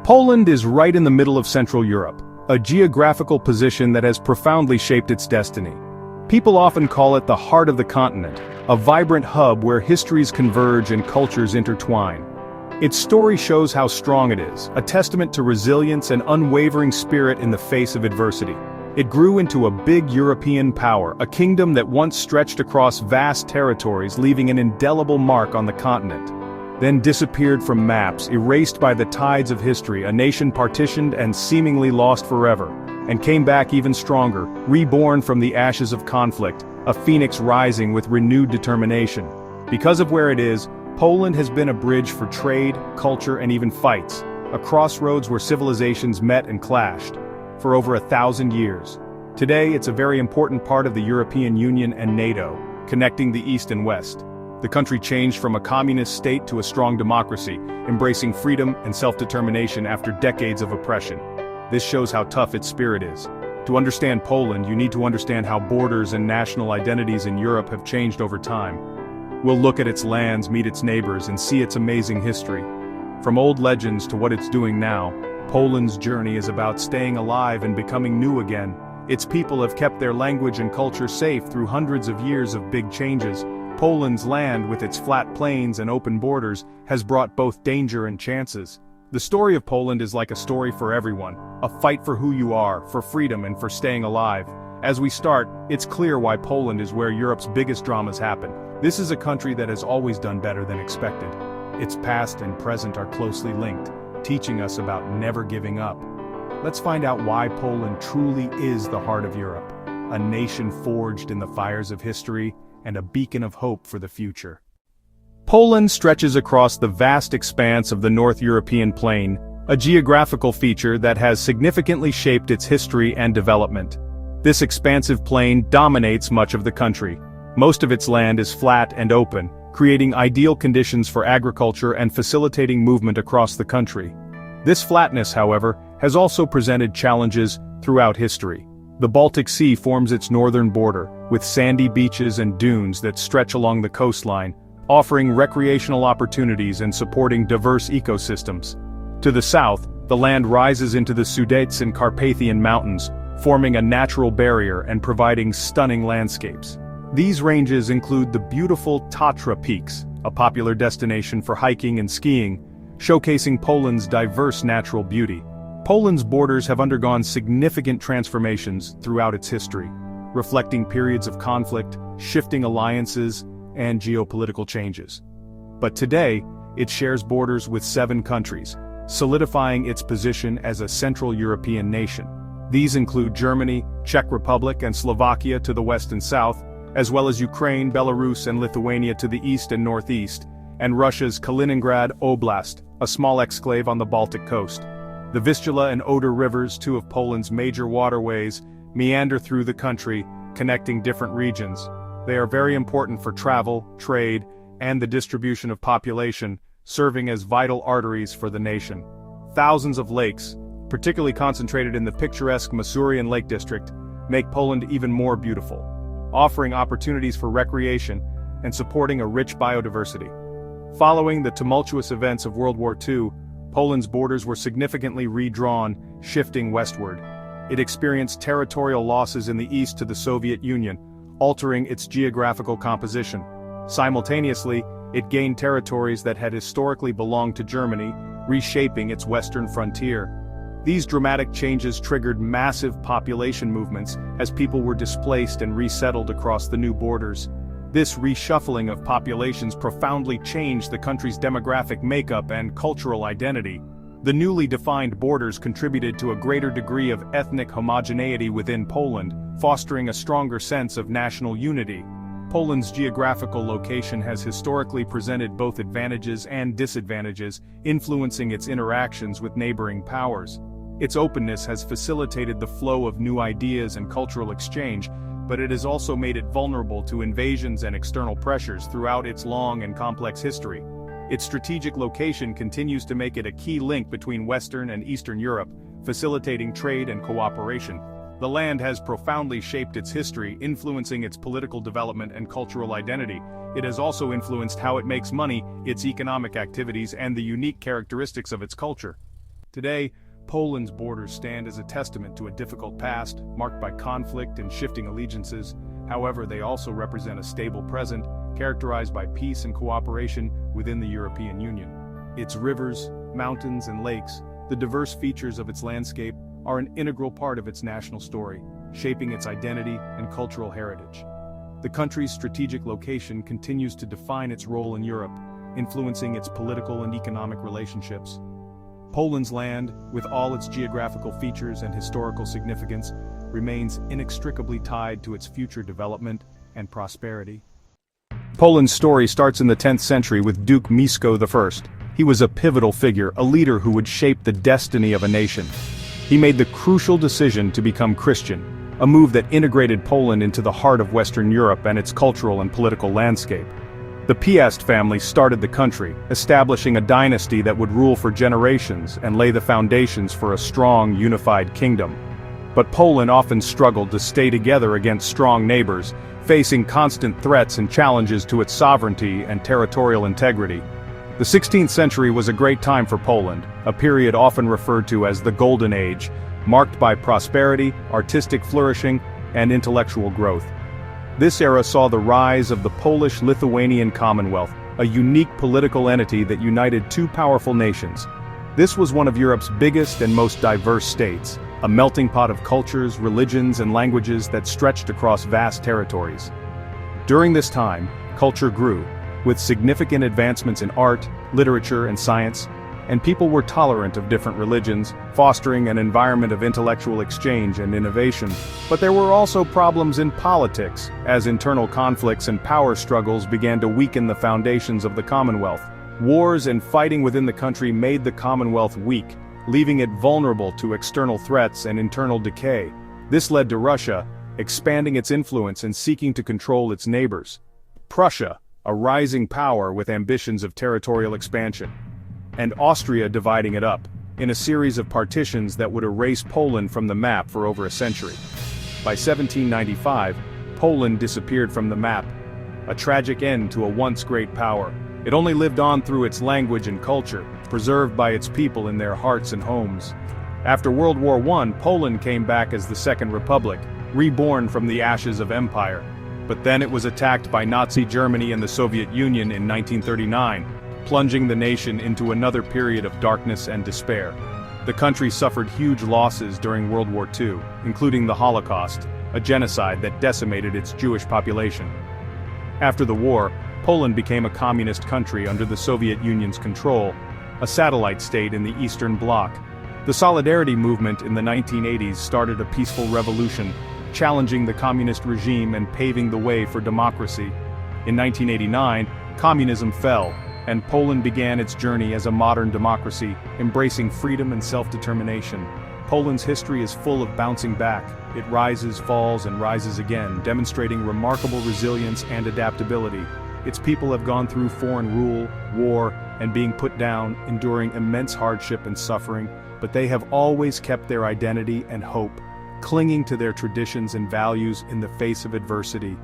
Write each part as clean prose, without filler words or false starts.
Poland is right in the middle of Central Europe, a geographical position that has profoundly shaped its destiny. People often call it the heart of the continent, a vibrant hub where histories converge and cultures intertwine. Its story shows how strong it is, a testament to resilience and unwavering spirit in the face of adversity. It grew into a big European power, a kingdom that once stretched across vast territories, leaving an indelible mark on the continent. Then disappeared from maps, erased by the tides of history, a nation partitioned and seemingly lost forever, and came back even stronger, reborn from the ashes of conflict, a phoenix rising with renewed determination. Because of where it is, Poland has been a bridge for trade, culture, and even fights, a crossroads where civilizations met and clashed, for over 1,000 years. Today, it's a very important part of the European Union and NATO, connecting the East and West. The country changed from a communist state to a strong democracy, embracing freedom and self-determination after decades of oppression. This shows how tough its spirit is. To understand Poland, you need to understand how borders and national identities in Europe have changed over time. We'll look at its lands, meet its neighbors, and see its amazing history. From old legends to what it's doing now, Poland's journey is about staying alive and becoming new again. Its people have kept their language and culture safe through hundreds of years of big changes. Poland's land, with its flat plains and open borders, has brought both danger and chances. The story of Poland is like a story for everyone, a fight for who you are, for freedom, and for staying alive. As we start, it's clear why Poland is where Europe's biggest dramas happen. This is a country that has always done better than expected. Its past and present are closely linked, teaching us about never giving up. Let's find out why Poland truly is the heart of Europe, a nation forged in the fires of history, and a beacon of hope for the future. Poland stretches across the vast expanse of the North European plain, a geographical feature that has significantly shaped its history and development. This expansive plain dominates much of the country. Most of its land is flat and open, creating ideal conditions for agriculture and facilitating movement across the country. This flatness, however, has also presented challenges throughout history. The Baltic Sea forms its northern border, with sandy beaches and dunes that stretch along the coastline, offering recreational opportunities and supporting diverse ecosystems. To the south, the land rises into the Sudets and Carpathian Mountains, forming a natural barrier and providing stunning landscapes. These ranges include the beautiful Tatra Peaks, a popular destination for hiking and skiing, showcasing Poland's diverse natural beauty. Poland's borders have undergone significant transformations throughout its history, reflecting periods of conflict, shifting alliances, and geopolitical changes. But today, it shares borders with 7 countries, solidifying its position as a Central European nation. These include Germany, Czech Republic, and Slovakia to the west and south, as well as Ukraine, Belarus, and Lithuania to the east and northeast, and Russia's Kaliningrad Oblast, a small exclave on the Baltic coast. The Vistula and Oder rivers, 2 of Poland's major waterways, meander through the country, connecting different regions. They are very important for travel, trade, and the distribution of population, serving as vital arteries for the nation. Thousands of lakes, particularly concentrated in the picturesque Masurian Lake District, make Poland even more beautiful, offering opportunities for recreation and supporting a rich biodiversity. Following the tumultuous events of World War II, Poland's borders were significantly redrawn, shifting westward. It experienced territorial losses in the east to the Soviet Union, altering its geographical composition. Simultaneously, it gained territories that had historically belonged to Germany, reshaping its western frontier. These dramatic changes triggered massive population movements as people were displaced and resettled across the new borders. This reshuffling of populations profoundly changed the country's demographic makeup and cultural identity. The newly defined borders contributed to a greater degree of ethnic homogeneity within Poland, fostering a stronger sense of national unity. Poland's geographical location has historically presented both advantages and disadvantages, influencing its interactions with neighboring powers. Its openness has facilitated the flow of new ideas and cultural exchange, but it has also made it vulnerable to invasions and external pressures throughout its long and complex history. Its strategic location continues to make it a key link between Western and Eastern Europe, facilitating trade and cooperation. The land has profoundly shaped its history, influencing its political development and cultural identity. It has also influenced how it makes money, its economic activities, and the unique characteristics of its culture. Today, Poland's borders stand as a testament to a difficult past, marked by conflict and shifting allegiances. However, they also represent a stable present, characterized by peace and cooperation within the European Union. Its rivers, mountains, and lakes, the diverse features of its landscape, are an integral part of its national story, shaping its identity and cultural heritage. The country's strategic location continues to define its role in Europe, influencing its political and economic relationships. Poland's land, with all its geographical features and historical significance, remains inextricably tied to its future development and prosperity. Poland's story starts in the 10th century with Duke Mieszko I. He was a pivotal figure, a leader who would shape the destiny of a nation. He made the crucial decision to become Christian, a move that integrated Poland into the heart of Western Europe and its cultural and political landscape. The Piast family started the country, establishing a dynasty that would rule for generations and lay the foundations for a strong, unified kingdom. But Poland often struggled to stay together against strong neighbors, facing constant threats and challenges to its sovereignty and territorial integrity. The 16th century was a great time for Poland, a period often referred to as the Golden Age, marked by prosperity, artistic flourishing, and intellectual growth. This era saw the rise of the Polish-Lithuanian Commonwealth, a unique political entity that united two powerful nations. This was one of Europe's biggest and most diverse states, a melting pot of cultures, religions, and languages that stretched across vast territories. During this time, culture grew, with significant advancements in art, literature, and science, and people were tolerant of different religions, fostering an environment of intellectual exchange and innovation. But there were also problems in politics, as internal conflicts and power struggles began to weaken the foundations of the Commonwealth. Wars and fighting within the country made the Commonwealth weak, leaving it vulnerable to external threats and internal decay. This led to Russia expanding its influence and seeking to control its neighbors. Prussia, a rising power with ambitions of territorial expansion, and Austria dividing it up, in a series of partitions that would erase Poland from the map for over a century. By 1795, Poland disappeared from the map, a tragic end to a once great power. It only lived on through its language and culture, preserved by its people in their hearts and homes. After World War I, Poland came back as the Second Republic, reborn from the ashes of empire. But then it was attacked by Nazi Germany and the Soviet Union in 1939, plunging the nation into another period of darkness and despair. The country suffered huge losses during World War II, including the Holocaust, a genocide that decimated its Jewish population. After the war, Poland became a communist country under the Soviet Union's control, a satellite state in the Eastern Bloc. The Solidarity movement in the 1980s started a peaceful revolution, challenging the communist regime and paving the way for democracy. In 1989, communism fell, and Poland began its journey as a modern democracy, embracing freedom and self-determination. Poland's history is full of bouncing back. It rises, falls, and rises again, demonstrating remarkable resilience and adaptability. Its people have gone through foreign rule, war, and being put down, enduring immense hardship and suffering, but they have always kept their identity and hope, clinging to their traditions and values in the face of adversity.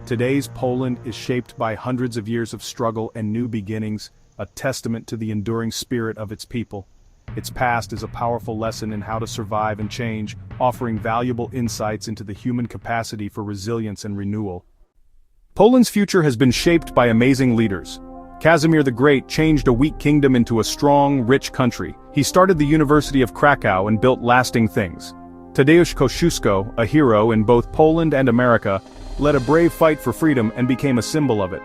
Today's Poland is shaped by hundreds of years of struggle and new beginnings, a testament to the enduring spirit of its people. Its past is a powerful lesson in how to survive and change, offering valuable insights into the human capacity for resilience and renewal. Poland's future has been shaped by amazing leaders. Casimir the Great changed a weak kingdom into a strong, rich country. He started the University of Krakow and built lasting things. Tadeusz Kościuszko, a hero in both Poland and America, led a brave fight for freedom and became a symbol of it.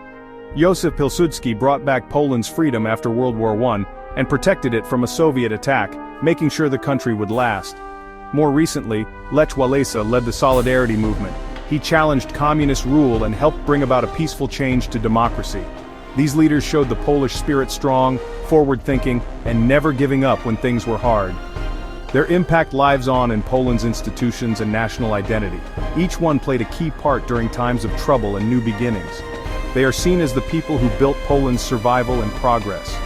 Józef Pilsudski brought back Poland's freedom after World War I and protected it from a Soviet attack, making sure the country would last. More recently, Lech Walesa led the Solidarity movement. He challenged communist rule and helped bring about a peaceful change to democracy. These leaders showed the Polish spirit strong, forward-thinking, and never giving up when things were hard. Their impact lives on in Poland's institutions and national identity. Each one played a key part during times of trouble and new beginnings. They are seen as the people who built Poland's survival and progress.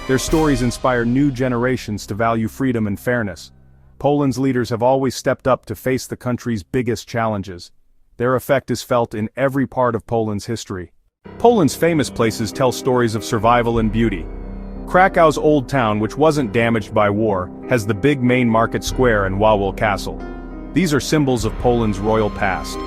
Their stories inspire new generations to value freedom and fairness. Poland's leaders have always stepped up to face the country's biggest challenges. Their effect is felt in every part of Poland's history. Poland's famous places tell stories of survival and beauty. Krakow's old town, which wasn't damaged by war, has the big main market square and Wawel Castle. These are symbols of Poland's royal past.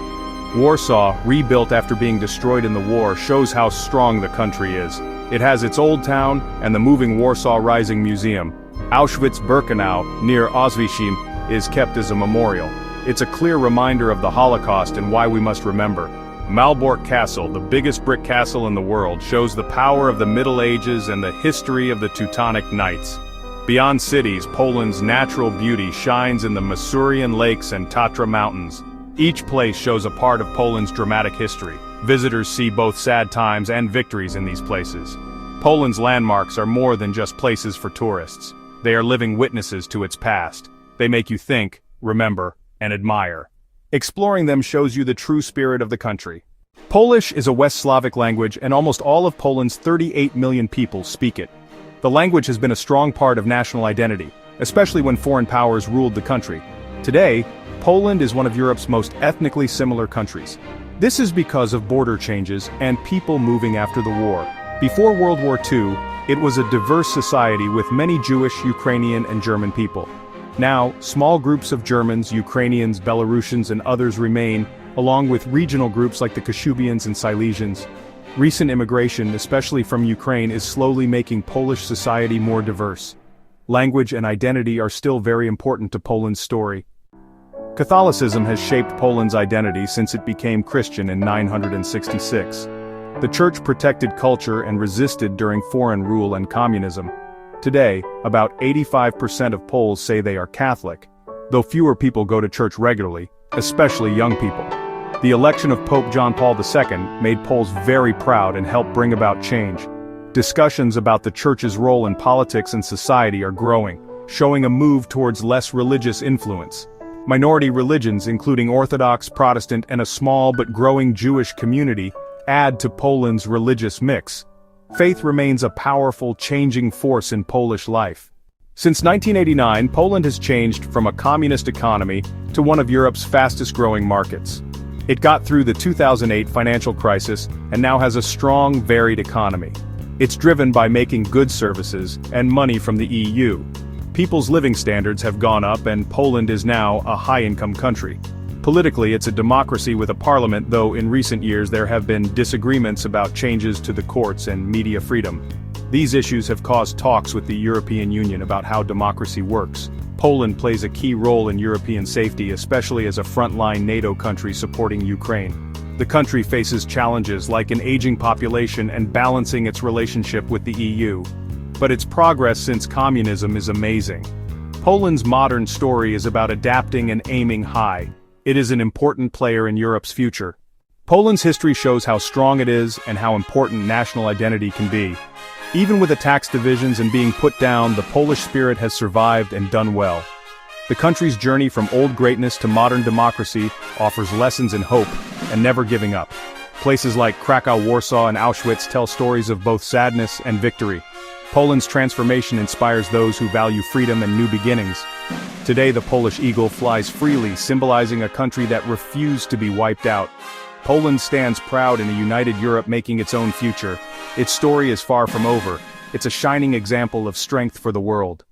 Warsaw, rebuilt after being destroyed in the war, shows how strong the country is. It has its old town and the moving Warsaw Rising Museum. Auschwitz-Birkenau, near Auschwitz, is kept as a memorial. It's a clear reminder of the Holocaust and why we must remember. Malbork Castle, the biggest brick castle in the world, shows the power of the Middle Ages and the history of the Teutonic Knights. Beyond cities, Poland's natural beauty shines in the Masurian lakes and Tatra Mountains. Each place shows a part of Poland's dramatic history. Visitors see both sad times and victories in these places. Poland's landmarks are more than just places for tourists. They are living witnesses to its past. They make you think, remember, and admire. Exploring them shows you the true spirit of the country. Polish is a West Slavic language and almost all of Poland's 38 million people speak it. The language has been a strong part of national identity, especially when foreign powers ruled the country. Today, Poland is one of Europe's most ethnically similar countries. This is because of border changes and people moving after the war. Before World War II, it was a diverse society with many Jewish, Ukrainian, and German people. Now, small groups of Germans, Ukrainians, Belarusians, and others remain, along with regional groups like the Kashubians and Silesians. Recent immigration, especially from Ukraine, is slowly making Polish society more diverse. Language and identity are still very important to Poland's story. Catholicism has shaped Poland's identity since it became Christian in 966. The Church protected culture and resisted during foreign rule and communism. Today, about 85% of Poles say they are Catholic, though fewer people go to church regularly, especially young people. The election of Pope John Paul II made Poles very proud and helped bring about change. Discussions about the Church's role in politics and society are growing, showing a move towards less religious influence. Minority religions, including Orthodox, Protestant, and a small but growing Jewish community, add to Poland's religious mix. Faith remains a powerful, changing force in Polish life. Since 1989, Poland has changed from a communist economy to one of Europe's fastest-growing markets. It got through the 2008 financial crisis and now has a strong, varied economy. It's driven by making goods, services, and money from the EU. People's living standards have gone up and Poland is now a high-income country. Politically, it's a democracy with a parliament, though in recent years there have been disagreements about changes to the courts and media freedom. These issues have caused talks with the European Union about how democracy works. Poland plays a key role in European safety, especially as a frontline NATO country supporting Ukraine. The country faces challenges like an aging population and balancing its relationship with the EU. But its progress since communism is amazing. Poland's modern story is about adapting and aiming high. It is an important player in Europe's future. Poland's history shows how strong it is and how important national identity can be. Even with attacks, divisions, and being put down, the Polish spirit has survived and done well. The country's journey from old greatness to modern democracy offers lessons in hope and never giving up. Places like Krakow, Warsaw, and Auschwitz tell stories of both sadness and victory. Poland's transformation inspires those who value freedom and new beginnings. Today, the Polish eagle flies freely, symbolizing a country that refused to be wiped out. Poland stands proud in a united Europe making its own future. Its story is far from over. It's a shining example of strength for the world.